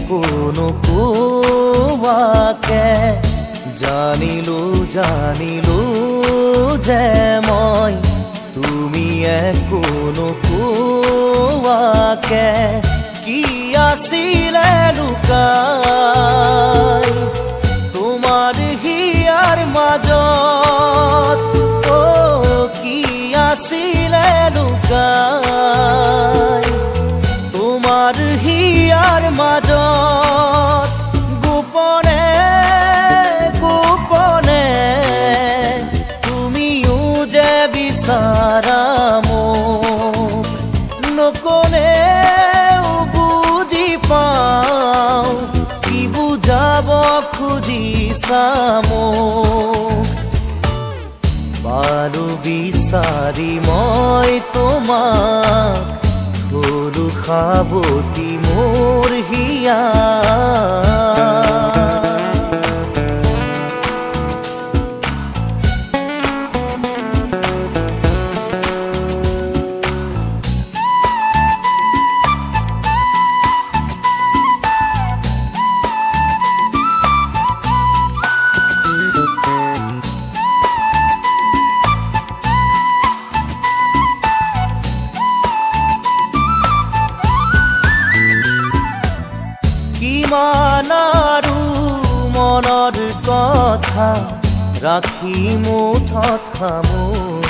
একো নোকোৱাকে জানিলো যে মই তুমি একো নোকোৱাকে কি আছিলে লুকাই তোমাৰ হিয়াৰ মাজত কি আছিলে লুকাই তোমাৰ হিয়াৰ মাজত গোপনে গোপনে তুমিও যে বিচাৰা মোক নকলেও বুজি পাওঁ কি বুজাব খুজিছা মোক পালো বিচাৰি মই তোমাক থলো সাৱটি মোৰ হিয়া কিমান আৰু মনৰ কথা ৰাখি মুঠত সামৰি